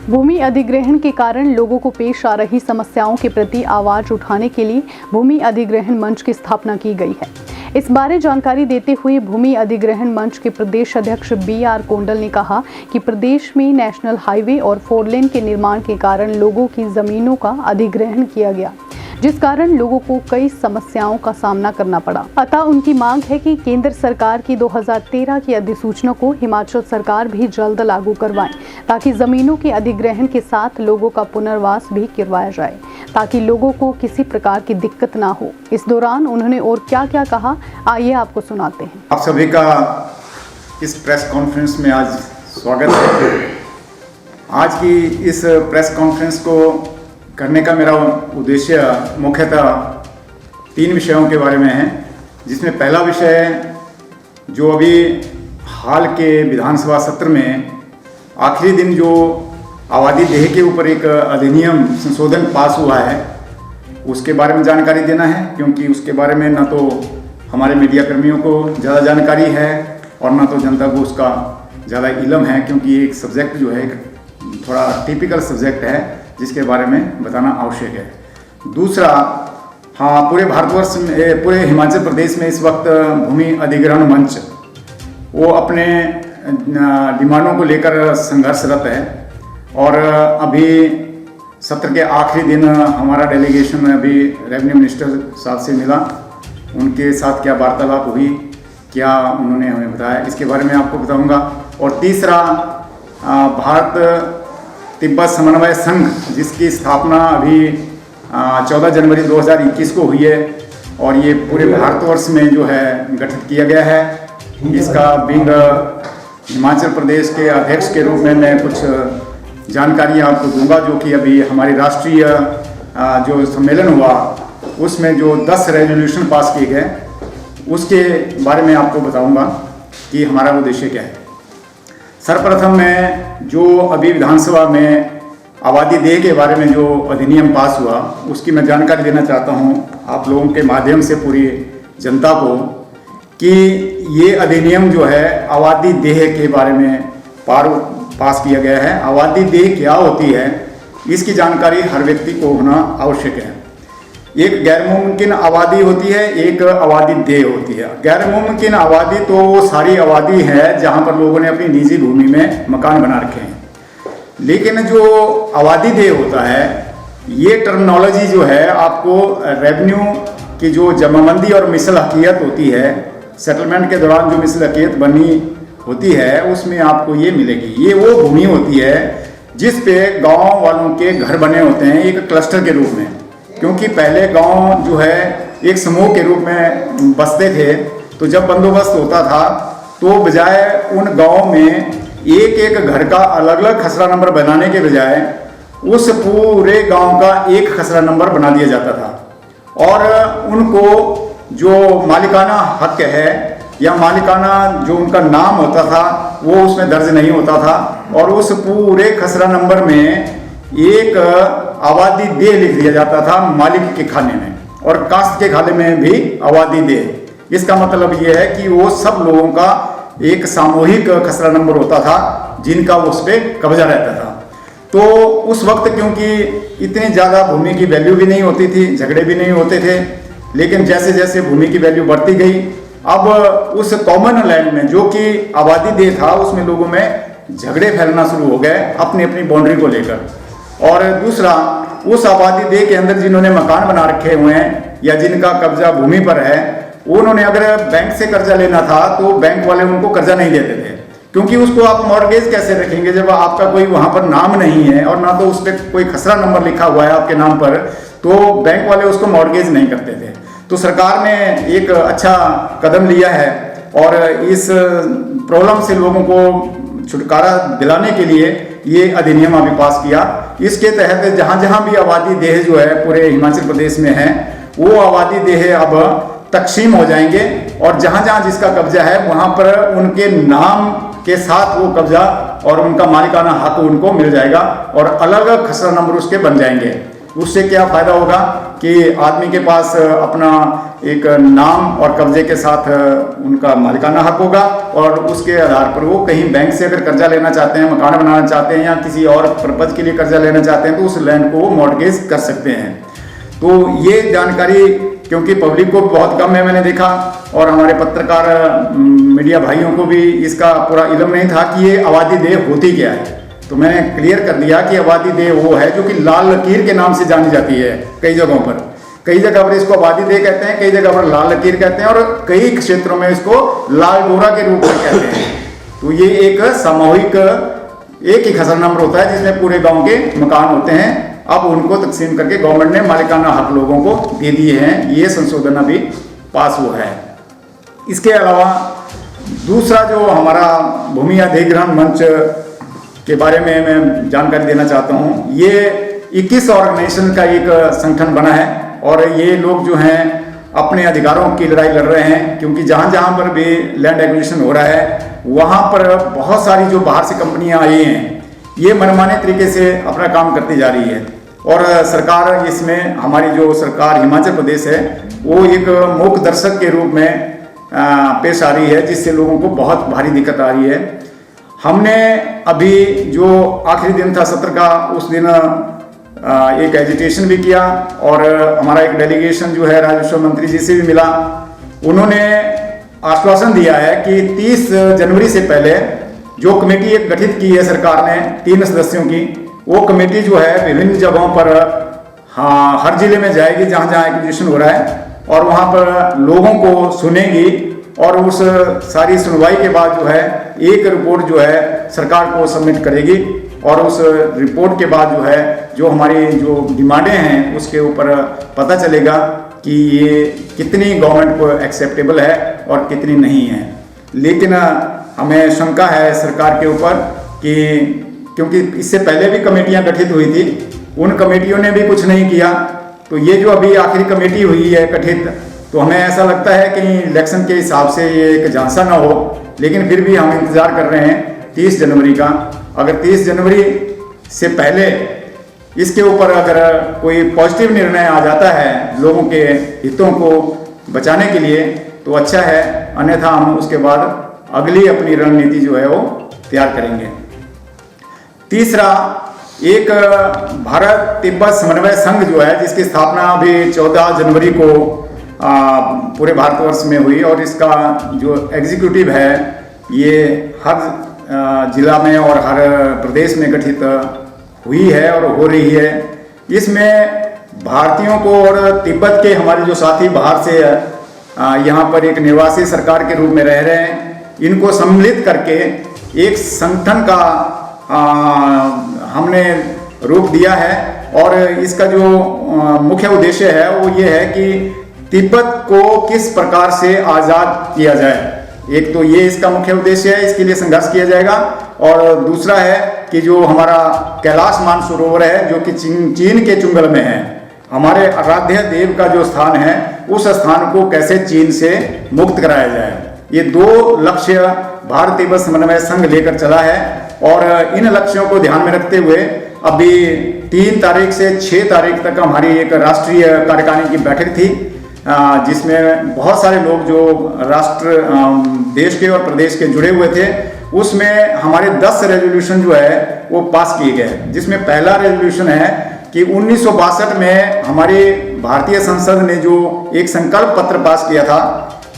भूमि अधिग्रहण के कारण लोगों को पेश आ रही समस्याओं के प्रति आवाज उठाने के लिए भूमि अधिग्रहण मंच की स्थापना की गई है। इस बारे जानकारी देते हुए भूमि अधिग्रहण मंच के प्रदेश अध्यक्ष BR कोंडल ने कहा कि प्रदेश में नेशनल हाईवे और 4 लेन के निर्माण के कारण लोगों की जमीनों का अधिग्रहण किया गया, जिस कारण लोगों को कई समस्याओं का सामना करना पड़ा। अतः उनकी मांग है कि केंद्र सरकार की 2013 की अधिसूचना को हिमाचल सरकार भी जल्द लागू करवाए, ताकि जमीनों के अधिग्रहण के साथ लोगों का पुनर्वास भी करवाया जाए, ताकि लोगों को किसी प्रकार की दिक्कत ना हो। इस दौरान उन्होंने और क्या क्या कहा, आइए आपको सुनाते हैं। आप सभी का इस प्रेस कॉन्फ्रेंस में आज स्वागत है। आज की इस प्रेस कॉन्फ्रेंस को करने का मेरा उद्देश्य मुख्यतः 3 विषयों के बारे में है, जिसमें पहला विषय जो अभी हाल के विधानसभा सत्र में आखिरी दिन जो आबादी देह के ऊपर एक अधिनियम संशोधन पास हुआ है, उसके बारे में जानकारी देना है, क्योंकि उसके बारे में ना तो हमारे मीडिया कर्मियों को ज़्यादा जानकारी है और ना तो जनता को उसका ज़्यादा इल्म है, क्योंकि एक सब्जेक्ट जो है थोड़ा टिपिकल सब्जेक्ट है जिसके बारे में बताना आवश्यक है। दूसरा, हाँ, पूरे भारतवर्ष में, पूरे हिमाचल प्रदेश में इस वक्त भूमि अधिग्रहण मंच वो अपने डिमांडों को लेकर संघर्षरत है और अभी सत्र के आखिरी दिन हमारा डेलीगेशन अभी रेवेन्यू मिनिस्टर साहब से मिला। उनके साथ क्या वार्तालाप हुई, क्या उन्होंने हमें बताया, इसके बारे में आपको बताऊंगा। और तीसरा, भारत तिब्बत समन्वय संघ, जिसकी स्थापना अभी 14 जनवरी 2021 को हुई है और ये पूरे भारतवर्ष में जो है गठित किया गया है। इसका बिंग हिमाचल प्रदेश के अध्यक्ष के रूप में मैं कुछ जानकारी आपको दूंगा, जो कि अभी हमारी राष्ट्रीय जो सम्मेलन हुआ उसमें जो 10 रेजोल्यूशन पास किए गए, उसके बारे में आपको बताऊंगा कि हमारा उद्देश्य क्या है। सर्वप्रथम मैं जो अभी विधानसभा में आबादी देह के बारे में जो अधिनियम पास हुआ उसकी मैं जानकारी देना चाहता हूं आप लोगों के माध्यम से पूरी जनता को, कि ये अधिनियम जो है आबादी देह के बारे में पास किया गया है। आबादी देह क्या होती है, इसकी जानकारी हर व्यक्ति को होना आवश्यक है। एक गैर मुमकिन आबादी होती है, एक आबादी देह होती है। गैर मुमकिन आबादी तो वो सारी आबादी है जहाँ पर लोगों ने अपनी निजी भूमि में मकान बना रखे हैं, लेकिन जो आबादी देह होता है, ये टर्मिनोलॉजी जो है आपको रेवेन्यू की जो जमाबंदी और मिसल हकीयत होती है, सेटलमेंट के दौरान जो मिसल हकीयत बनी होती है, उसमें आपको ये मिलेगी। ये वो भूमि होती है जिस पे गाँव वालों के घर बने होते हैं एक क्लस्टर के रूप में, क्योंकि पहले गांव जो है एक समूह के रूप में बसते थे। तो जब बंदोबस्त होता था तो बजाय उन गांव में एक एक घर का अलग अलग खसरा नंबर बनाने के बजाय उस पूरे गांव का एक खसरा नंबर बना दिया जाता था और उनको जो मालिकाना हक है या मालिकाना जो उनका नाम होता था वो उसमें दर्ज नहीं होता था और उस पूरे खसरा नंबर में एक आबादी देह लिख दिया जाता था मालिक के खाने में, और कास्त के खाने में भी आबादी देह। इसका मतलब यह है कि वो सब लोगों का एक सामूहिक खसरा नंबर होता था जिनका उस पर कब्जा रहता था। तो उस वक्त क्योंकि इतनी ज़्यादा भूमि की वैल्यू भी नहीं होती थी, झगड़े भी नहीं होते थे, लेकिन जैसे जैसे भूमि की वैल्यू बढ़ती गई, अब उस कॉमन लैंड में जो कि आबादी देह था उसमें लोगों में झगड़े फैलना शुरू हो गए अपनी अपनी बाउंड्री को लेकर। और दूसरा, उस आबादी देह के अंदर जिन्होंने मकान बना रखे हुए हैं या जिनका कब्जा भूमि पर है, उन्होंने अगर बैंक से कर्जा लेना था तो बैंक वाले उनको कर्जा नहीं देते थे, क्योंकि उसको आप मॉर्गेज कैसे रखेंगे जब आपका कोई वहां पर नाम नहीं है और ना तो उस पर कोई खसरा नंबर लिखा हुआ है आपके नाम पर, तो बैंक वाले उसको मॉर्गेज नहीं करते थे। तो सरकार ने एक अच्छा कदम लिया है और इस प्रॉब्लम से लोगों को छुटकारा दिलाने के लिए ये अधिनियम अभी पास किया। इसके तहत जहाँ जहाँ भी आबादी देह जो है पूरे हिमाचल प्रदेश में है, वो आबादी देह अब तकसीम हो जाएंगे और जहाँ जहाँ जिसका कब्जा है वहाँ पर उनके नाम के साथ वो कब्जा और उनका मालिकाना हक उनको मिल जाएगा और अलग अलग खसरा नंबर उसके बन जाएंगे। उससे क्या फायदा होगा कि आदमी के पास अपना एक नाम और कब्जे के साथ उनका मालिकाना हक होगा, और उसके आधार पर वो कहीं बैंक से अगर कर्जा लेना चाहते हैं, मकान बनाना चाहते हैं या किसी और पर्पज के लिए कर्जा लेना चाहते हैं, तो उस लैंड को वो मॉर्गेज कर सकते हैं। तो ये जानकारी क्योंकि पब्लिक को बहुत कम है, मैंने देखा, और हमारे पत्रकार मीडिया भाइयों को भी इसका पूरा इल्म नहीं था कि ये आबादी देय होती क्या है। तो मैंने क्लियर कर दिया कि आबादी देय वो है जो कि लाल लकीर के नाम से जानी जाती है। कई जगहों पर, कई जगह पर इसको आबादी देय कहते हैं, कई जगह पर लाल लकीर कहते हैं, और कई क्षेत्रों में इसको लाल डोरा के रूप में कहते हैं। तो ये एक सामूहिक एक ही खसरा नंबर होता है जिसमें पूरे गांव के मकान होते हैं। अब उनको तकसीम करके गवर्नमेंट ने मालिकाना हक लोगों को दे दिए हैं। ये संशोधन अभी पास हुआ है। इसके अलावा दूसरा जो हमारा भूमि अधिग्रहण मंच के बारे में मैं जानकारी देना चाहता हूँ। ये 21 ऑर्गेनाइजेशन का एक संगठन बना है, और ये लोग जो हैं अपने अधिकारों की लड़ाई लड़ रहे हैं, क्योंकि जहाँ जहाँ पर भी लैंड एक्विजिशन हो रहा है वहाँ पर बहुत सारी जो बाहर से कंपनियाँ आई हैं, ये मनमाने तरीके से अपना काम करती जा रही है। और सरकार इसमें, हमारी जो सरकार हिमाचल प्रदेश है, वो एक मूक दर्शक के रूप में पेश आ रही है, जिससे लोगों को बहुत भारी दिक्कत आ रही है। हमने अभी जो आखिरी दिन था सत्र का, उस दिन एक एजिटेशन भी किया, और हमारा एक डेलीगेशन जो है राजस्व मंत्री जी से भी मिला। उन्होंने आश्वासन दिया है कि 30 जनवरी से पहले जो कमेटी एक गठित की है सरकार ने 3 सदस्यों की, वो कमेटी जो है विभिन्न जगहों पर, हाँ, हर जिले में जाएगी जहाँ जहाँ एक्विजिशन हो रहा है, और वहाँ पर लोगों को सुनेगी, और उस सारी सुनवाई के बाद जो है एक रिपोर्ट जो है सरकार को सबमिट करेगी, और उस रिपोर्ट के बाद जो है जो हमारी जो डिमांडें हैं उसके ऊपर पता चलेगा कि ये कितनी गवर्नमेंट को एक्सेप्टेबल है और कितनी नहीं है। लेकिन हमें शंका है सरकार के ऊपर कि क्योंकि इससे पहले भी कमेटियां गठित हुई थी, उन कमेटियों ने भी कुछ नहीं किया। तो ये जो अभी आखिरी कमेटी हुई है गठित, तो हमें ऐसा लगता है कि इलेक्शन के हिसाब से ये एक झांसा ना हो, लेकिन फिर भी हम इंतज़ार कर रहे हैं 30 जनवरी का। अगर 30 जनवरी से पहले इसके ऊपर अगर कोई पॉजिटिव निर्णय आ जाता है लोगों के हितों को बचाने के लिए तो अच्छा है, अन्यथा हम उसके बाद अगली अपनी रणनीति जो है वो तैयार करेंगे। तीसरा, एक भारत तिब्बत समन्वय संघ जो है, जिसकी स्थापना अभी 14 जनवरी को पूरे भारतवर्ष में हुई, और इसका जो एग्जीक्यूटिव है ये हर जिला में और हर प्रदेश में गठित हुई है और हो रही है। इसमें भारतीयों को और तिब्बत के हमारे जो साथी बाहर से यहाँ पर एक निर्वासित सरकार के रूप में रह रहे हैं, इनको सम्मिलित करके एक संगठन का हमने रूप दिया है। और इसका जो मुख्य उद्देश्य है वो ये है कि तिब्बत को किस प्रकार से आज़ाद किया जाए। एक तो ये इसका मुख्य उद्देश्य है, इसके लिए संघर्ष किया जाएगा। और दूसरा है कि जो हमारा कैलाश मानसरोवर है जो कि चीन के चुंगल में है, हमारे आराध्य देव का जो स्थान है, उस स्थान को कैसे चीन से मुक्त कराया जाए। ये 2 लक्ष्य भारत तिब्बत समन्वय संघ लेकर चला है। और इन लक्ष्यों को ध्यान में रखते हुए अभी 3 तारीख से 6 तारीख तक हमारी एक राष्ट्रीय कार्यकारिणी की बैठक थी, जिसमें बहुत सारे लोग जो राष्ट्र देश के और प्रदेश के जुड़े हुए थे। उसमें हमारे 10 रेजोल्यूशन जो है वो पास किए गए, जिसमें पहला रेजोल्यूशन है कि 1962 में हमारी भारतीय संसद ने जो एक संकल्प पत्र पास किया था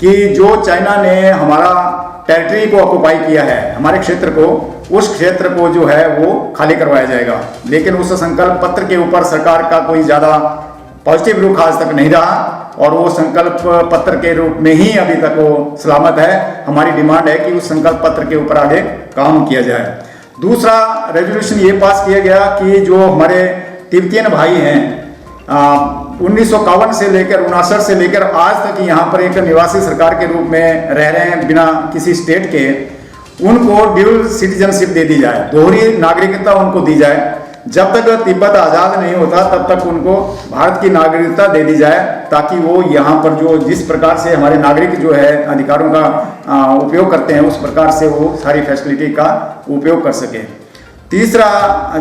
कि जो चाइना ने हमारा टेरिटरी को ऑक्युपाई किया है, हमारे क्षेत्र को, उस क्षेत्र को जो है वो खाली करवाया जाएगा। लेकिन उस संकल्प पत्र के ऊपर सरकार का कोई ज़्यादा पॉजिटिव रुख आज तक नहीं रहा, और वो संकल्प पत्र के रूप में ही अभी तक वो सलामत है। हमारी डिमांड है कि उस संकल्प पत्र के ऊपर आगे काम किया जाए। दूसरा रेजोल्यूशन ये पास किया गया कि जो हमारे तिब्बतियन भाई हैं 1951 से लेकर 1959 से लेकर आज तक यहाँ पर एक निवासी सरकार के रूप में रह रहे हैं बिना किसी स्टेट के, उनको ड्यूल सिटीजनशिप दे दी जाए, दोहरी नागरिकता उनको दी जाए। जब तक तिब्बत आज़ाद नहीं होता तब तक उनको भारत की नागरिकता दे दी जाए, ताकि वो यहाँ पर जो जिस प्रकार से हमारे नागरिक जो है अधिकारों का उपयोग करते हैं, उस प्रकार से वो सारी फैसिलिटी का उपयोग कर सके। तीसरा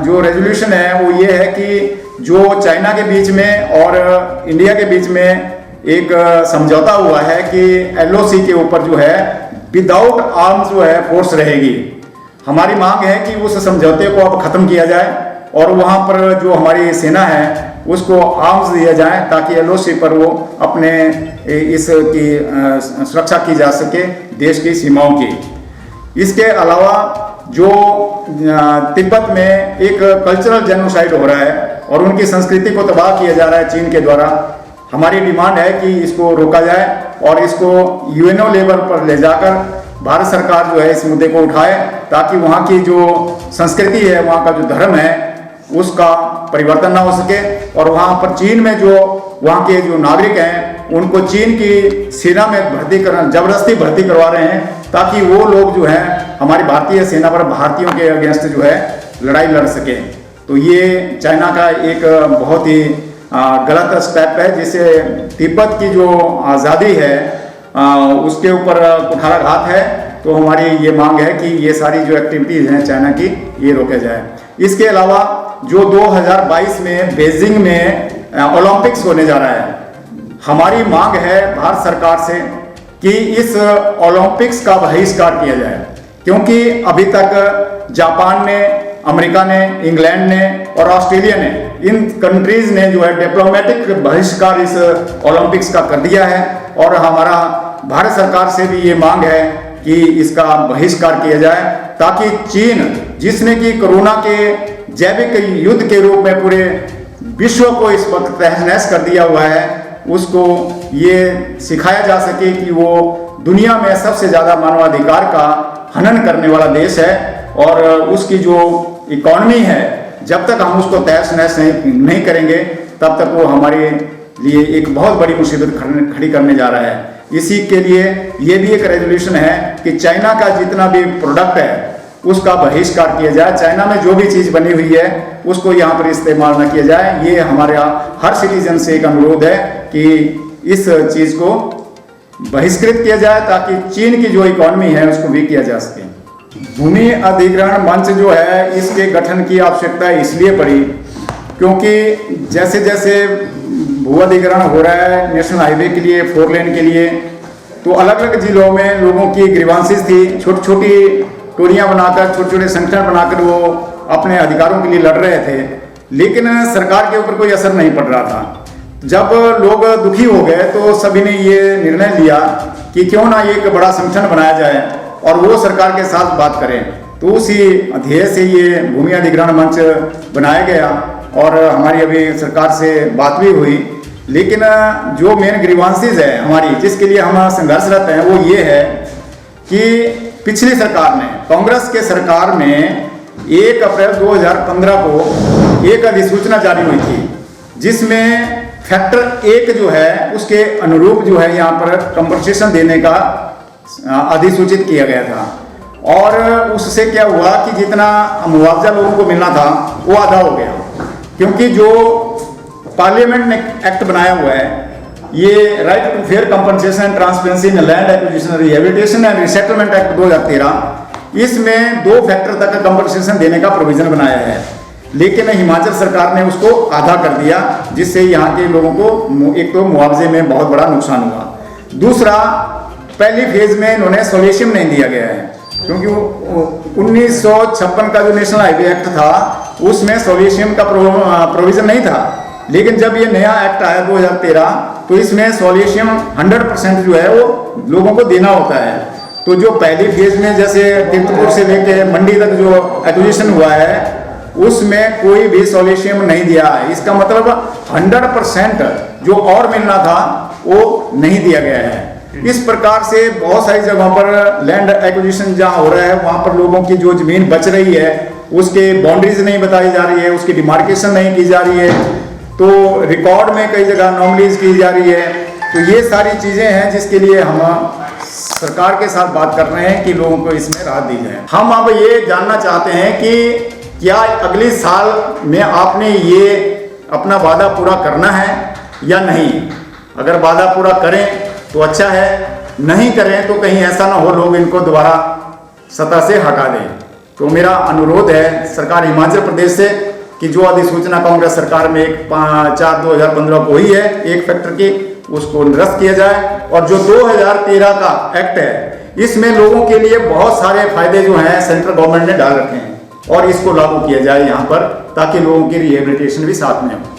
जो रेजोल्यूशन है वो ये है कि जो चाइना के बीच में और इंडिया के बीच में एक समझौता हुआ है कि LOC के ऊपर जो है विदाउट आर्म्स जो है फोर्स रहेगी। हमारी मांग है कि उस समझौते को अब खत्म किया जाए और वहाँ पर जो हमारी सेना है उसको आर्म्स दिया जाए ताकि LOC पर वो अपने इसकी सुरक्षा की जा सके देश की सीमाओं की। इसके अलावा जो तिब्बत में एक कल्चरल जेनोसाइड हो रहा है और उनकी संस्कृति को तबाह किया जा रहा है चीन के द्वारा, हमारी डिमांड है कि इसको रोका जाए और इसको UNO लेवल पर ले जाकर भारत सरकार जो है इस मुद्दे को उठाए ताकि वहाँ की जो संस्कृति है, वहाँ का जो धर्म है उसका परिवर्तन ना हो सके और वहाँ पर चीन में जो वहाँ के जो नागरिक हैं उनको चीन की सेना में जबरदस्ती भर्ती करवा रहे हैं ताकि वो लोग जो हैं हमारी भारतीय सेना पर भारतीयों के अगेंस्ट जो है लड़ाई लड़ सके। तो ये चाइना का एक बहुत ही गलत स्टेप है जिससे तिब्बत की जो आज़ादी है उसके ऊपर कुठाराघात है। तो हमारी ये मांग है कि ये सारी जो एक्टिविटीज़ हैं चाइना की ये रोके जाए। इसके अलावा जो 2022 में बीजिंग में ओलंपिक्स होने जा रहा है, हमारी मांग है भारत सरकार से कि इस ओलंपिक्स का बहिष्कार किया जाए क्योंकि अभी तक जापान ने, अमेरिका ने, इंग्लैंड ने और ऑस्ट्रेलिया ने, इन कंट्रीज ने जो है डिप्लोमेटिक बहिष्कार इस ओलंपिक्स का कर दिया है और हमारा भारत सरकार से भी ये मांग है कि इसका बहिष्कार किया जाए ताकि चीन, जिसने कि कोरोना के जैविक युद्ध के रूप में पूरे विश्व को इस वक्त तहस-नहस कर दिया हुआ है, उसको ये सिखाया जा सके कि वो दुनिया में सबसे ज़्यादा मानवाधिकार का हनन करने वाला देश है और उसकी जो इकॉनमी है जब तक हम उसको तहस-नहस नहीं करेंगे तब तक वो हमारे लिए एक बहुत बड़ी मुसीबत खड़ी करने जा रहा है। इसी के लिए ये भी एक रेजोल्यूशन है कि चाइना का जितना भी प्रोडक्ट है उसका बहिष्कार किया जाए। चाइना में जो भी चीज़ बनी हुई है उसको यहाँ पर इस्तेमाल न किया जाए। ये हमारे हर सिटीजन से एक अनुरोध है कि इस चीज़ को बहिष्कृत किया जाए ताकि चीन की जो इकॉनमी है उसको भी किया जा सके। भूमि अधिग्रहण मंच जो है इसके गठन की आवश्यकता इसलिए पड़ी क्योंकि जैसे जैसे भू अधिग्रहण हो रहा है नेशनल हाईवे के लिए, 4 लेन के लिए, तो अलग अलग जिलों में लोगों की ग्रीवांसेस थी, छोटी छोटी टोलियां बनाकर, छोटे छोटे संगठन बनाकर वो अपने अधिकारों के लिए लड़ रहे थे, लेकिन सरकार के ऊपर कोई असर नहीं पड़ रहा था। जब लोग दुखी हो गए तो सभी ने ये निर्णय लिया कि क्यों ना एक बड़ा संगठन बनाया जाए और वो सरकार के साथ बात करें। तो उसी ध्येय से ये भूमि अधिग्रहण मंच बनाया गया और हमारी अभी सरकार से बात भी हुई। लेकिन जो मेन ग्रीवांसेस है हमारी, जिसके लिए हम संघर्षरत हैं, वो ये है कि पिछली सरकार ने, कांग्रेस के सरकार में 1 अप्रैल 2015 को एक अधिसूचना जारी हुई थी जिसमें फैक्टर 1 जो है उसके अनुरूप जो है यहाँ पर कंपनसेशन देने का अधिसूचित किया गया था और उससे क्या हुआ कि जितना मुआवजा लोगों को मिलना था वो आधा हो गया क्योंकि जो पार्लियामेंट ने एक्ट बनाया हुआ है ये right to fair compensation transparency in land acquisition rehabilitation and resettlement act 2013, इसमें 2 फैक्टर तक कंपनसेशन देने का प्रोविजन बनाया है। लेकिन हिमाचल सरकार ने उसको आधा कर दिया जिससे यहाँ के लोगों को एक तो मुआवजे में बहुत बड़ा नुकसान हुआ, दूसरा पहली फेज में इन्होंने सोल्यूशन नहीं दिया गया है क्योंकि 1956 का जो नेशनल हाईवे एक्ट था उसमें सोल्यूशन का प्रोविजन नहीं था। लेकिन जब ये नया एक्ट आया 2013 तो इसमें सोल्यूशन 100% जो है वो लोगों को देना होता है। तो जो पहली फेज में जैसे तीर्थपुर से लेके मंडी तक जो एक्विजिशन हुआ है उसमें कोई भी सोल्यूशन नहीं दिया है। इसका मतलब 100% जो और मिलना था वो नहीं दिया गया है। इस प्रकार से बहुत सारी जगहों पर लैंड एक्विजिशन जहाँ हो रहा है वहाँ पर लोगों की जो जमीन बच रही है उसके बाउंड्रीज नहीं बताई जा रही है, उसकी डिमार्केशन नहीं की जा रही है, तो रिकॉर्ड में कई जगह नॉमलीज की जा रही है। तो ये सारी चीज़ें हैं जिसके लिए हम सरकार के साथ बात कर रहे हैं कि लोगों को इसमें राहत दी जाए। हम अब ये जानना चाहते हैं कि क्या अगले साल में आपने ये अपना वादा पूरा करना है या नहीं। अगर वादा पूरा करें तो अच्छा है, नहीं करें तो कहीं ऐसा ना हो लोग इनको दोबारा सत्ता से हटा दें। तो मेरा अनुरोध है सरकार हिमाचल प्रदेश से कि जो अधिसूचना कांग्रेस सरकार में 1/4/2015 को हुई है एक फैक्टर की, उसको निरस्त किया जाए। और जो 2013 का एक्ट है इसमें लोगों के लिए बहुत सारे फायदे जो हैं सेंट्रल गवर्नमेंट ने डाल रखे हैं और इसको लागू किया जाए यहाँ पर, ताकि लोगों की रिहेबिलिटेशन भी साथ में हो।